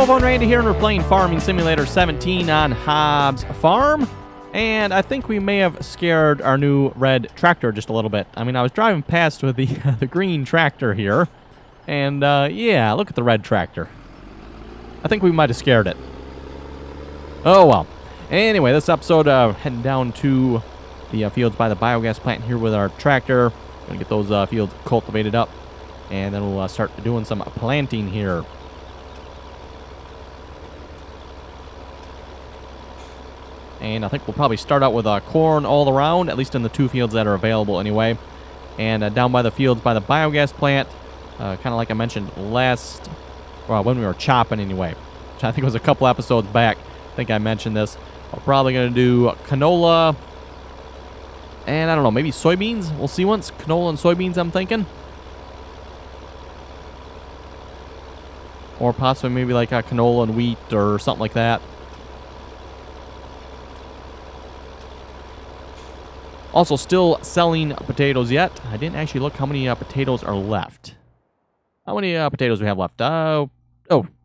Hello everyone, Randy here, and we're playing Farming Simulator 17 on Hobbs Farm. And I think we may have scared our new red tractor just a little bit. I mean, I was driving past with the, the green tractor here. And yeah, look at the red tractor. I think we might have scared it. Oh well. Anyway, this episode, heading down to the fields by the biogas plant here with our tractor. Gonna get those fields cultivated up. And then we'll start doing some planting here. And I think we'll probably start out with corn all around, at least in the two fields that are available anyway. And down by the fields by the biogas plant, kind of like I mentioned last, well, when we were chopping anyway, which I think was a couple episodes back. I think I mentioned this. We're probably going to do canola, and I don't know, maybe soybeans? We'll see once. Canola and soybeans, I'm thinking. Or possibly maybe like a canola and wheat or something like that. Also, still selling potatoes yet. I didn't actually look how many potatoes are left. How many potatoes we have left? Oh,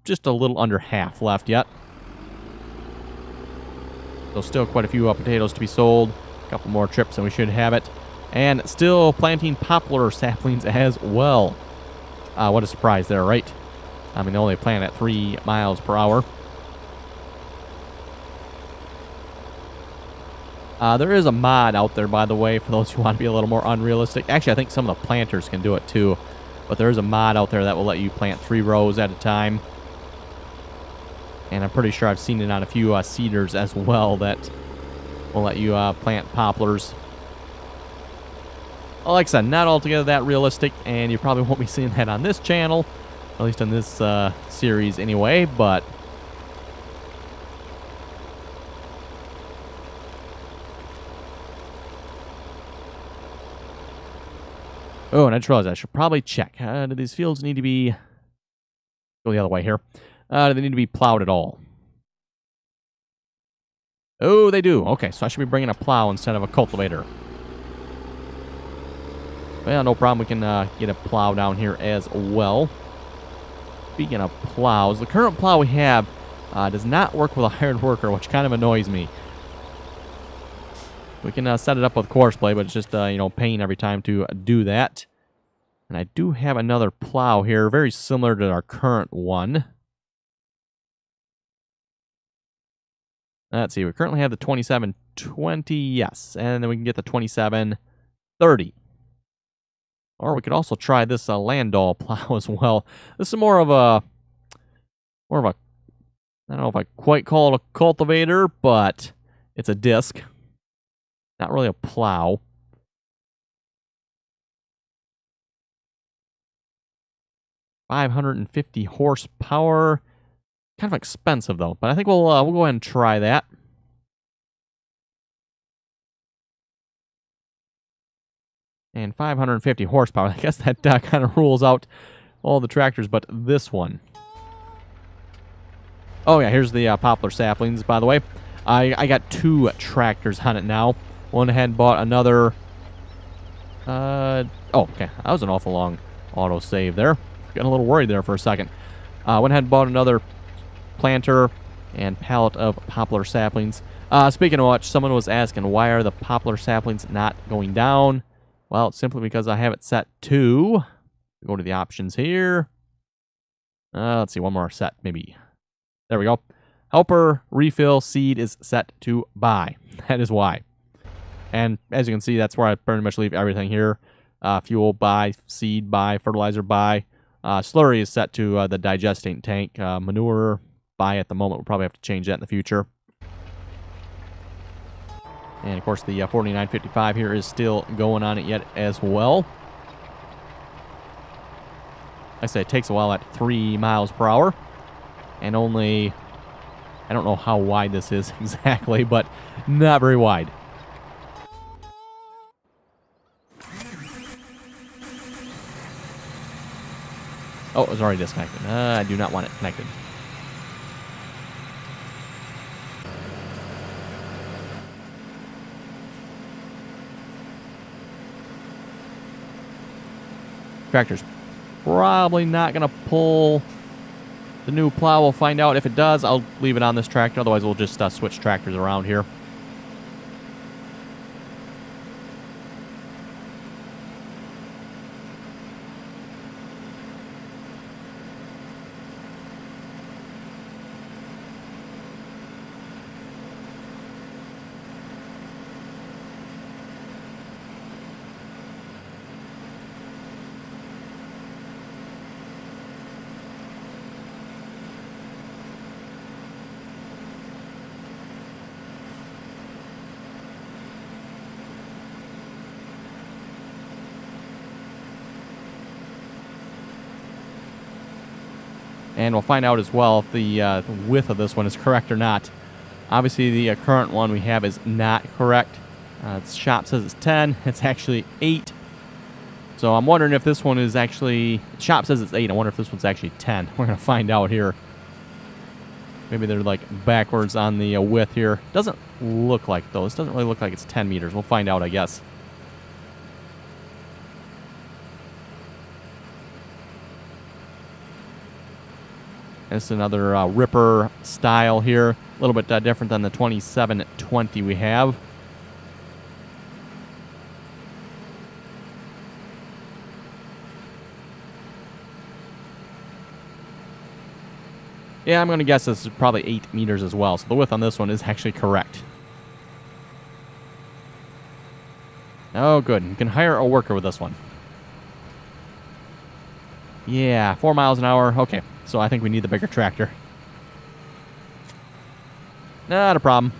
just a little under half left yet. So still quite a few potatoes to be sold. A couple more trips and we should have it. And still planting poplar saplings as well. What a surprise there, right? I mean, they only plant at 3 miles per hour. There is a mod out there, by the way, for those who want to be a little more unrealistic. Actually, I think some of the planters can do it too. But there is a mod out there that will let you plant 3 rows at a time. And I'm pretty sure I've seen it on a few cedars as well that will let you plant poplars. Well, like I said, not altogether that realistic, and you probably won't be seeing that on this channel. At least in this series anyway, but... Oh, and I just realized I should probably check. Do these fields need to be... Go the other way here. Do they need to be plowed at all? Oh, they do. Okay, so I should be bringing a plow instead of a cultivator. Well, no problem. We can get a plow down here as well. Speaking of plows, the current plow we have does not work with a hired worker, which kind of annoys me. We can set it up with course play, but it's just, you know, pain every time to do that. And I do have another plow here, very similar to our current one. Let's see, we currently have the 2720, yes, and then we can get the 2730. Or we could also try this Landau plow as well. This is more of a, I don't know if I quite call it a cultivator, but it's a disc. Not really a plow. $550 horsepower. Kind of expensive though, but I think we'll go ahead and try that. And 550 horsepower. I guess that kind of rules out all the tractors, but this one. Oh yeah, here's the poplar saplings, by the way. I got 2 tractors on it now. Went ahead and bought another... oh, okay. That was an awful long autosave there. Getting a little worried there for a second. Went ahead and bought another planter and pallet of poplar saplings. Speaking of which, someone was asking, why are the poplar saplings not going down? Well, it's simply because I have it set to... Go to the options here. Let's see, one more set, maybe. There we go. Helper refill seed is set to buy. That is why. And as you can see, that's where I pretty much leave everything here. Fuel, buy. Seed, buy. Fertilizer, buy. Slurry is set to the digesting tank. Manure, buy at the moment. We'll probably have to change that in the future. And, of course, the 4955 here is still going on it yet as well. Like I say, it takes a while at 3 miles per hour. And only... I don't know how wide this is exactly, but not very wide. Oh, it was already disconnected. I do not want it connected. Tractor's probably not going to pull the new plow. We'll find out. If it does, I'll leave it on this tractor. Otherwise, we'll just switch tractors around here. And we'll find out as well if the width of this one is correct or not. Obviously, the current one we have is not correct. Its shop says it's 10. It's actually 8. So I'm wondering if this one is actually... Shop says it's 8. I wonder if this one's actually 10. We're going to find out here. Maybe they're like backwards on the width here. Doesn't look like, though. This doesn't really look like it's 10 meters. We'll find out, I guess. It's another Ripper style here. A little bit different than the 2720 we have. Yeah, I'm going to guess this is probably 8 meters as well. So the width on this one is actually correct. Oh, good. You can hire a worker with this one. Yeah, 4 miles an hour. Okay. So I think we need the bigger tractor. Not a problem.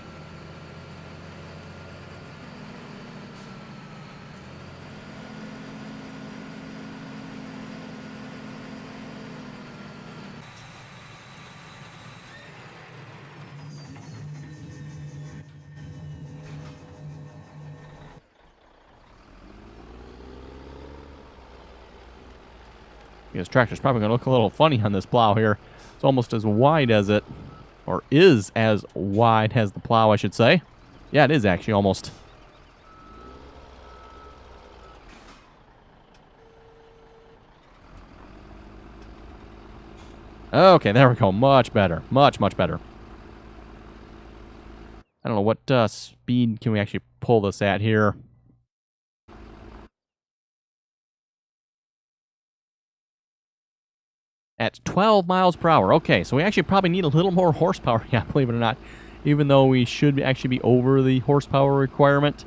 This tractor's probably going to look a little funny on this plow here. It's almost as wide as it, or is as wide as the plow, I should say. Yeah, it is actually almost. Okay, there we go. Much better. Much, much better. I don't know what speed can we actually pull this at here. At 12 miles per hour. Okay, so we actually probably need a little more horsepower. Yeah, believe it or not. Even though we should actually be over the horsepower requirement.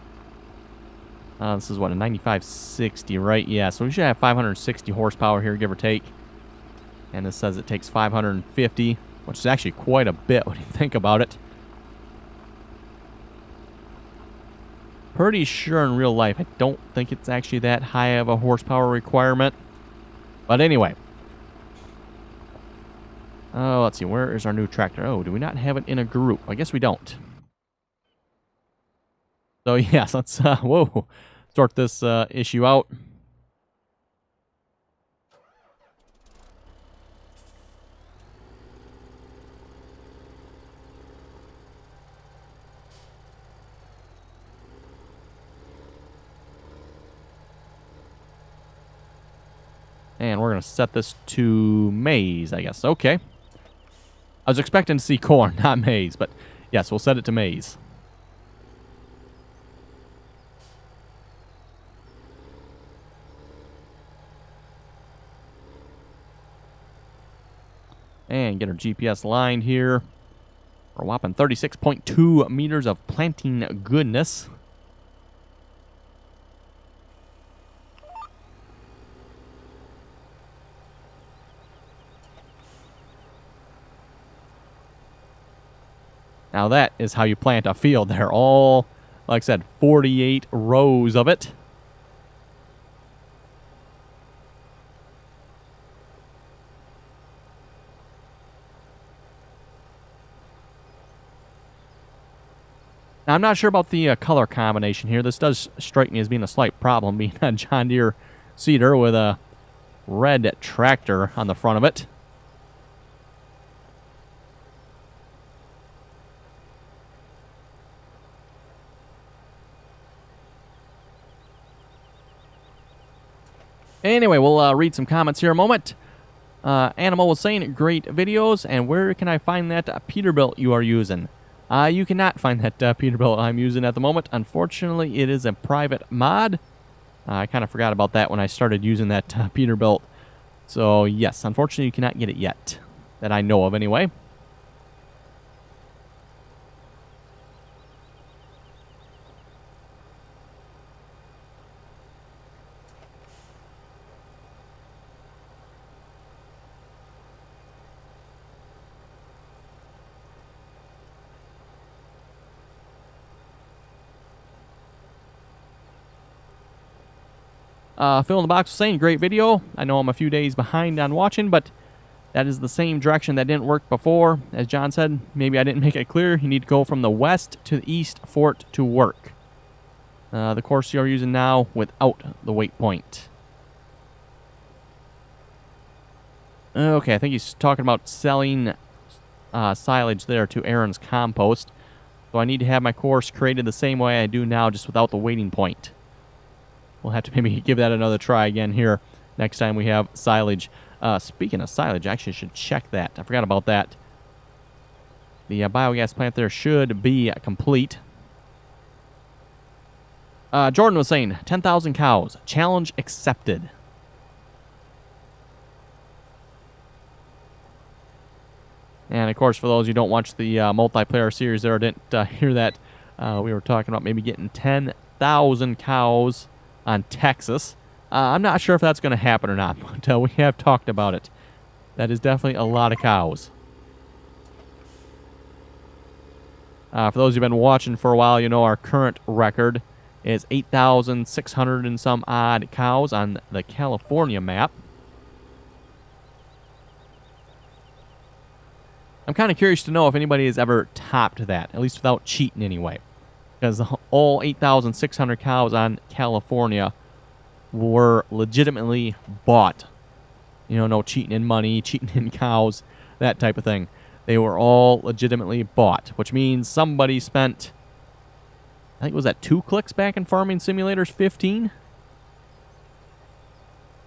This is what, a 9560, right? Yeah, so we should have 560 horsepower here, give or take. And this says it takes 550, which is actually quite a bit when you think about it. Pretty sure in real life, I don't think it's actually that high of a horsepower requirement. But anyway. Oh, let's see. Where is our new tractor? Oh, do we not have it in a group? I guess we don't. So, yes, let's whoa, sort this issue out. And we're going to set this to maize, I guess. Okay. I was expecting to see corn, not maize, but yes, we'll set it to maize. And get our GPS lined here. We're a whopping 36.2 meters of planting goodness. Now that is how you plant a field. They're all, like I said, 48 rows of it. Now, I'm not sure about the color combination here. This does strike me as being a slight problem, being a John Deere seeder with a red tractor on the front of it. Anyway, we'll read some comments here a moment. Animal was saying, great videos, and where can I find that Peterbilt you are using? You cannot find that Peterbilt I'm using at the moment. Unfortunately, it is a private mod. I kind of forgot about that when I started using that Peterbilt. So, yes, unfortunately, you cannot get it yet. That I know of, anyway. Phil in the box was saying, great video. I know I'm a few days behind on watching, but that is the same direction that didn't work before. As John said, maybe I didn't make it clear. You need to go from the west to the east for it to work. The course you're using now without the waypoint. Okay, I think he's talking about selling silage there to Aaron's compost. So I need to have my course created the same way I do now, just without the waiting point. We'll have to maybe give that another try again here next time we have silage. Speaking of silage, I actually should check that. I forgot about that. The biogas plant there should be complete. Jordan was saying, 10,000 cows. Challenge accepted. And, of course, for those who don't watch the multiplayer series there or didn't hear that, we were talking about maybe getting 10,000 cows on Texas. I'm not sure if that's going to happen or not, but we have talked about it. That is definitely a lot of cows. For those who've been watching for a while, you know our current record is 8,600 and some odd cows on the California map. I'm kind of curious to know if anybody has ever topped that, at least without cheating anyway. Because all 8,600 cows on California were legitimately bought. You know, no cheating in money, cheating in cows, that type of thing. They were all legitimately bought, which means somebody spent, I think it was at 2 clicks back in Farming Simulators 15? I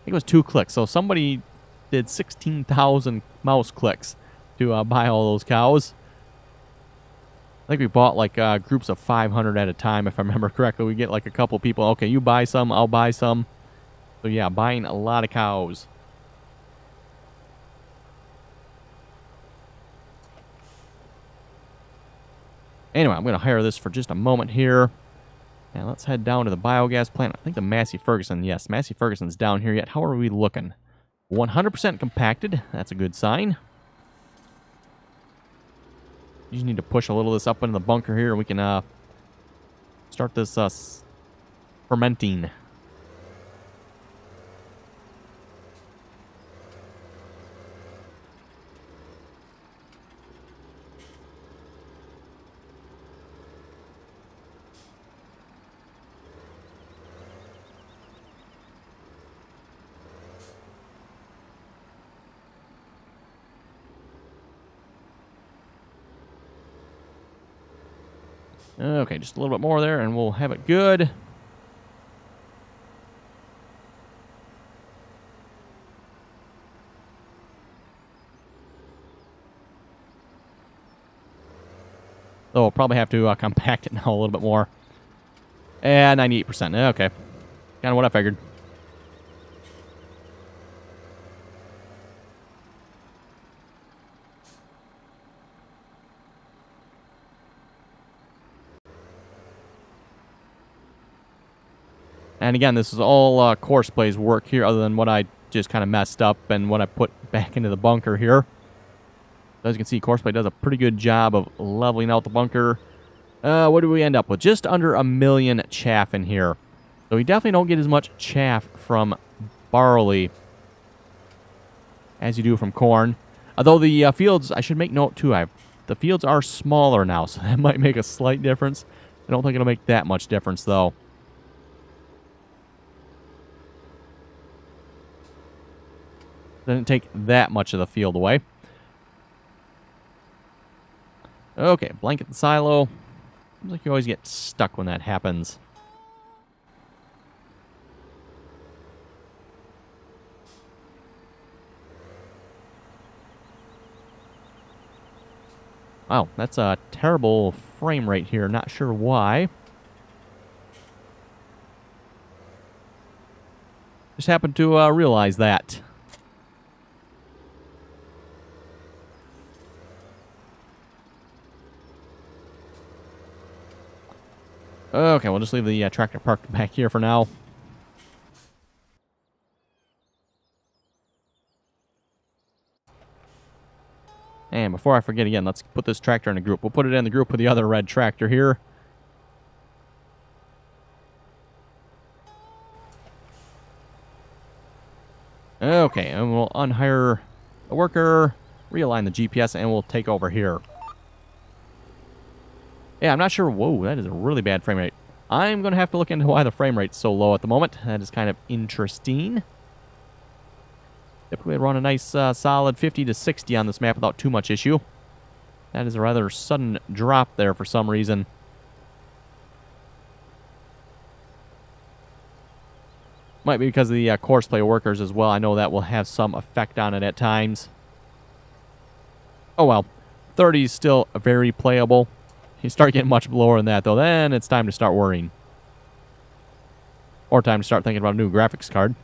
think it was 2 clicks. So somebody did 16,000 mouse clicks to buy all those cows. I think we bought like groups of 500 at a time, if I remember correctly. We get like a couple people. Okay, you buy some, I'll buy some. So yeah, buying a lot of cows. Anyway, I'm going to hire this for just a moment here. And let's head down to the biogas plant. I think the Massey Ferguson, yes, Massey Ferguson's down here yet. How are we looking? 100% compacted. That's a good sign. You just need to push a little of this up into the bunker here, and we can start this fermenting. Okay, just a little bit more there, and we'll have it good. So we'll probably have to compact it now a little bit more. And 98%. Okay. Kind of what I figured. And again, this is all course plays work here, other than what I just kind of messed up and what I put back into the bunker here. So as you can see, Courseplay does a pretty good job of leveling out the bunker. What do we end up with? Just under 1 million chaff in here. So we definitely don't get as much chaff from barley as you do from corn. Although the fields, I should make note too, the fields are smaller now, so that might make a slight difference. I don't think it'll make that much difference, though. Doesn't take that much of the field away. Okay, blanket the silo. Seems like you always get stuck when that happens. Wow, that's a terrible frame rate here. Not sure why. Just happened to realize that. Okay, we'll just leave the tractor parked back here for now. And before I forget again, let's put this tractor in a group. We'll put it in the group with the other red tractor here. Okay, and we'll unhire a worker, realign the GPS, and we'll take over here. Yeah, I'm not sure. Whoa, that is a really bad frame rate. I'm going to have to look into why the frame rate's so low at the moment. That is kind of interesting. Typically, I'd run a nice solid 50 to 60 on this map without too much issue. That is a rather sudden drop there for some reason. Might be because of the course play workers as well. I know that will have some effect on it at times. Oh well. 30 is still very playable. You start getting much lower than that, though, then it's time to start worrying. Or time to start thinking about a new graphics card.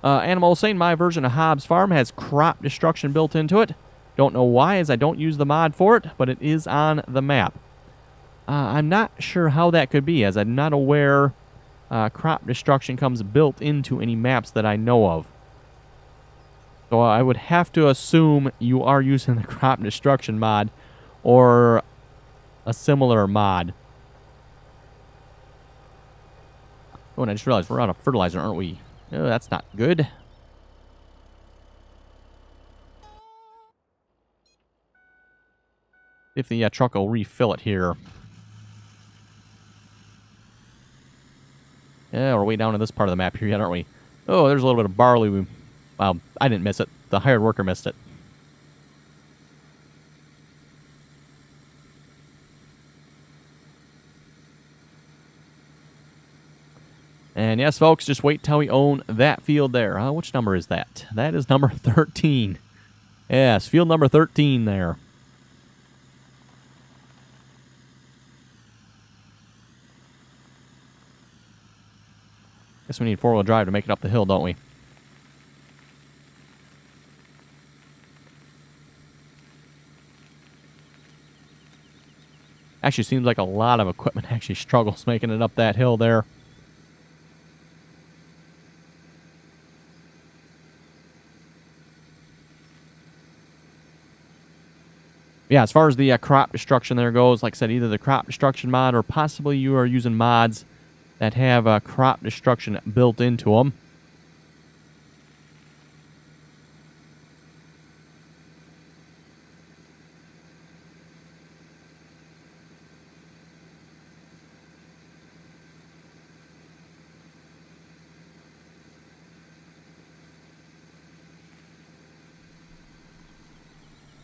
Animal saying my version of Hobbs Farm has crop destruction built into it. Don't know why, as I don't use the mod for it, but it is on the map. I'm not sure how that could be, as I'm not aware crop destruction comes built into any maps that I know of. So I would have to assume you are using the crop destruction mod or a similar mod. Oh, and I just realized we're out of fertilizer, aren't we? Oh, that's not good. If the truck will refill it here. Yeah, we're way down to this part of the map here yet, aren't we? Oh, there's a little bit of barley. Well, I didn't miss it. The hired worker missed it. And yes, folks, just wait till we own that field there. Which number is that? That is number 13. Yes, field number 13 there. Guess we need four-wheel drive to make it up the hill, don't we? Actually, seems like a lot of equipment actually struggles making it up that hill there. Yeah, as far as the crop destruction there goes, like I said, either the crop destruction mod or possibly you are using mods that have crop destruction built into them.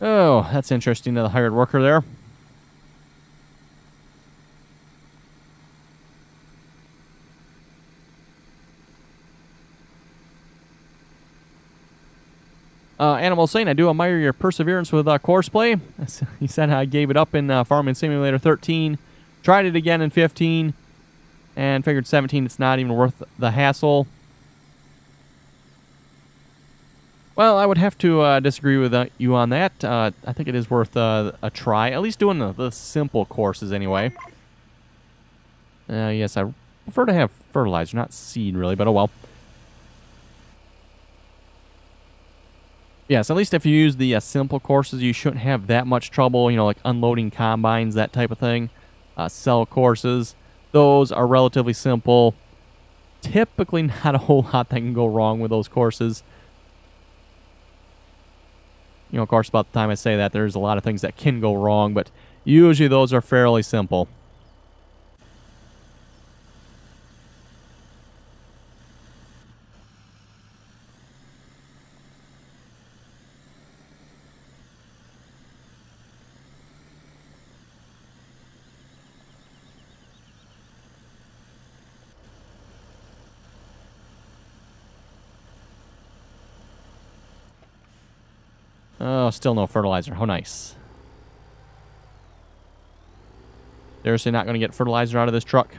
Oh, that's interesting to the hired worker there. Animal saying, I do admire your perseverance with course play. He said I gave it up in Farming Simulator 13, tried it again in 15, and figured 17 it's not even worth the hassle. Well, I would have to disagree with you on that. I think it is worth a try, at least doing the simple courses anyway. Yes, I prefer to have fertilizer, not seed really, but oh well. Yes, at least if you use the simple courses, you shouldn't have that much trouble, you know, like unloading combines, that type of thing. Cell courses, those are relatively simple. Typically not a whole lot that can go wrong with those courses. You know, of course, about the time I say that, there's a lot of things that can go wrong, but usually those are fairly simple. Oh, still no fertilizer. How nice. Seriously not going to get fertilizer out of this truck?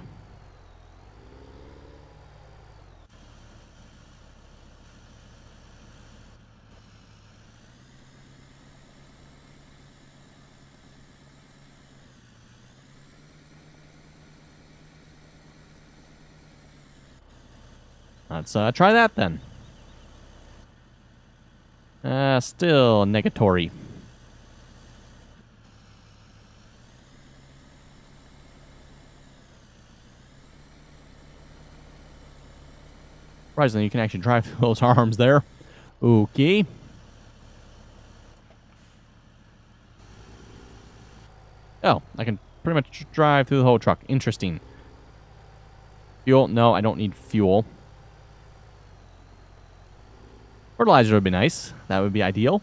Let's try that then. Still negatory. Surprisingly, you can actually drive through those arms there. Okay. Oh, I can pretty much drive through the whole truck. Interesting. Fuel? No, I don't need fuel. Fertilizer would be nice. That would be ideal.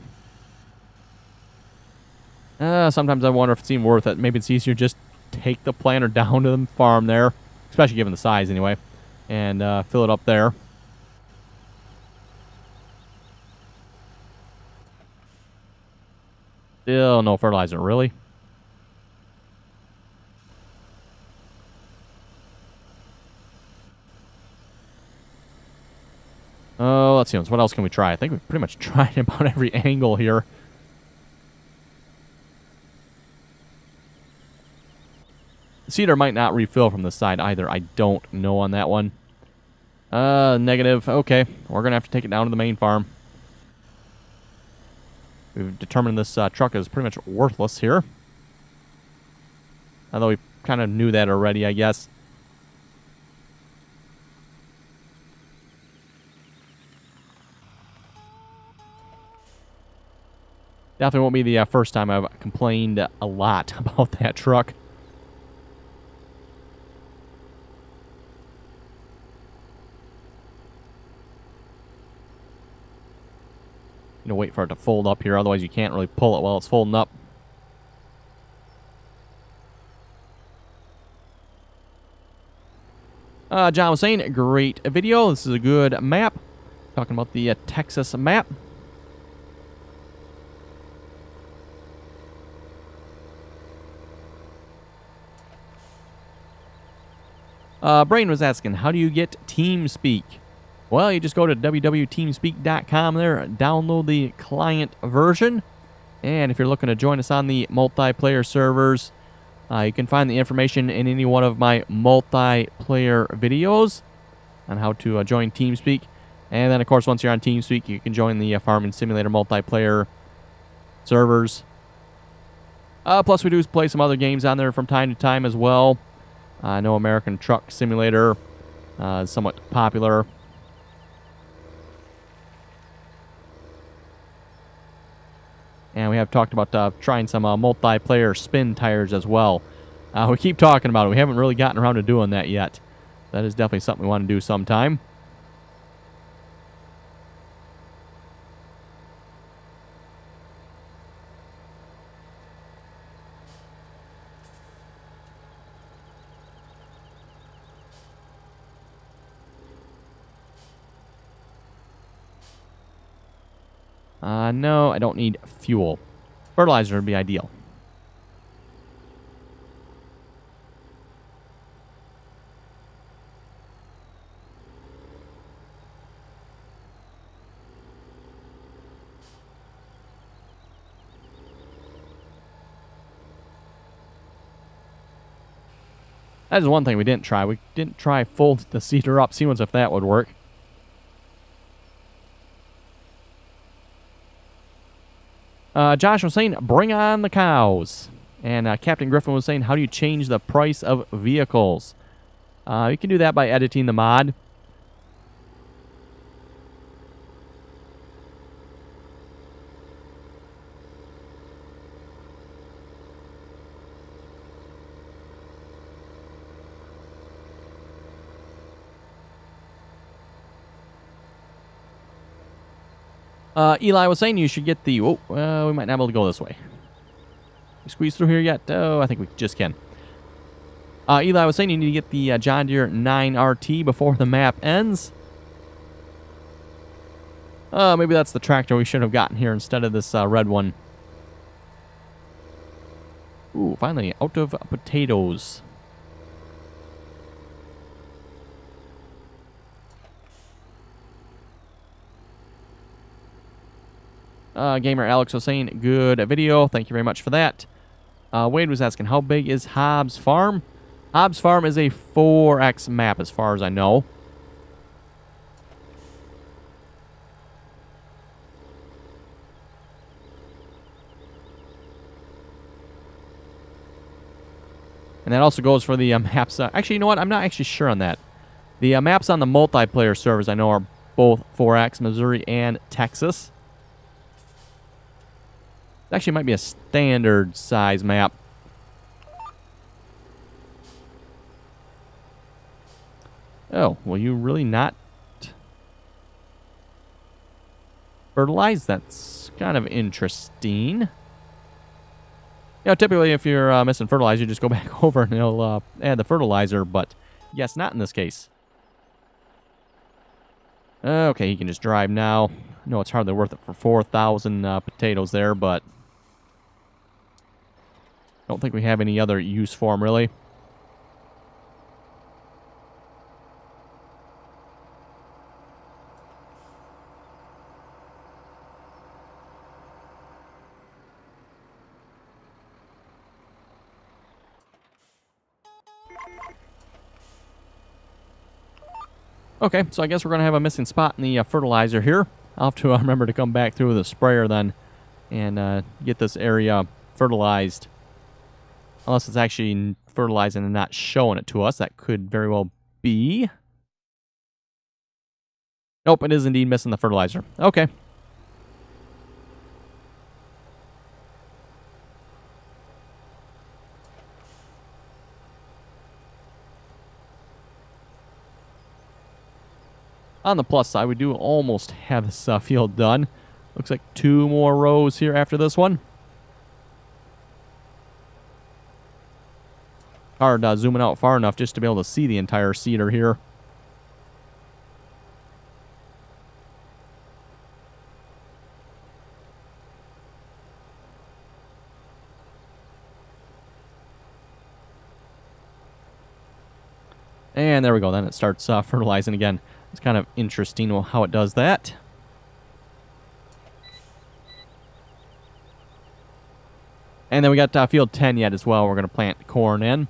Sometimes I wonder if it's even worth it. Maybe it's easier to just take the planter down to the farm there, especially given the size anyway, and fill it up there. Still no fertilizer, really? Oh, let's see. What else can we try? I think we've pretty much tried about every angle here. The seeder might not refill from the side either. I don't know on that one. Negative. Okay. We're going to have to take it down to the main farm. We've determined this truck is pretty much worthless here. Although we kind of knew that already, I guess. Definitely won't be the first time I've complained a lot about that truck. You know, wait for it to fold up here, otherwise you can't really pull it while it's folding up. John was saying, great video. This is a good map. Talking about the Texas map. Brain was asking, how do you get TeamSpeak? Well, you just go to www.teamspeak.com there, download the client version, and if you're looking to join us on the multiplayer servers, you can find the information in any one of my multiplayer videos on how to join TeamSpeak. And then, of course, once you're on TeamSpeak, you can join the Farming Simulator multiplayer servers. Plus, we do play some other games on there from time to time as well. I know American Truck Simulator is somewhat popular. And we have talked about trying some multiplayer spin tires as well. We keep talking about it. We haven't really gotten around to doing that yet. That is definitely something we want to do sometime. No, I don't need fuel. Fertilizer would be ideal. That is one thing we didn't try. We didn't try fold the seeder up, see if that would work. Josh was saying, bring on the cows. And Captain Griffin was saying, how do you change the price of vehicles? You can do that by editing the mod. Eli was saying you should get the... Oh, we might not be able to go this way. We squeeze through here yet? Oh, I think we just can. Eli was saying you need to get the John Deere 9RT before the map ends. Maybe that's the tractor we should have gotten here instead of this red one. Ooh, finally, out of potatoes. Gamer Alex was saying, good video. Thank you very much for that. Wade was asking, how big is Hobbs Farm? Hobbs Farm is a 4X map as far as I know. And that also goes for the maps. Actually, you know what? I'm not actually sure on that. The maps on the multiplayer servers I know are both 4X, Missouri and Texas. It actually might be a standard size map. Oh, will you really not fertilize? That's kind of interesting. You know, typically if you're missing fertilizer, you just go back over and it'll add the fertilizer, but yes, not in this case. Okay, he can just drive now. No, it's hardly worth it for 4,000 potatoes there, but I don't think we have any other use for him, really. Okay, so I guess we're going to have a missing spot in the fertilizer here. I'll have to remember to come back through with a sprayer then and get this area fertilized. Unless it's actually fertilizing and not showing it to us. That could very well be. Nope, it is indeed missing the fertilizer. Okay. On the plus side, we do almost have this field done. Looks like 2 more rows here after this one. Hard zooming out far enough just to be able to see the entire cedar here. And there we go. Then it starts fertilizing again. It's kind of interesting how it does that. And then we got field 10 yet as well. We're going to plant corn in.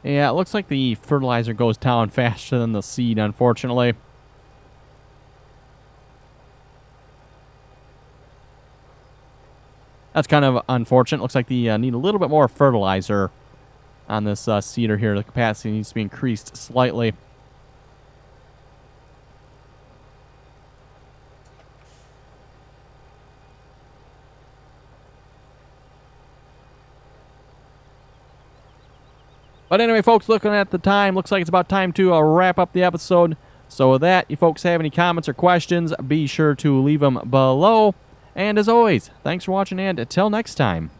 Yeah, it looks like the fertilizer goes down faster than the seed, unfortunately. That's kind of unfortunate. Looks like they need a little bit more fertilizer on this cedar here. The capacity needs to be increased slightly. But anyway, folks, looking at the time, looks like it's about time to wrap up the episode. So with that, you folks have any comments or questions, be sure to leave them below. And as always, thanks for watching, and until next time.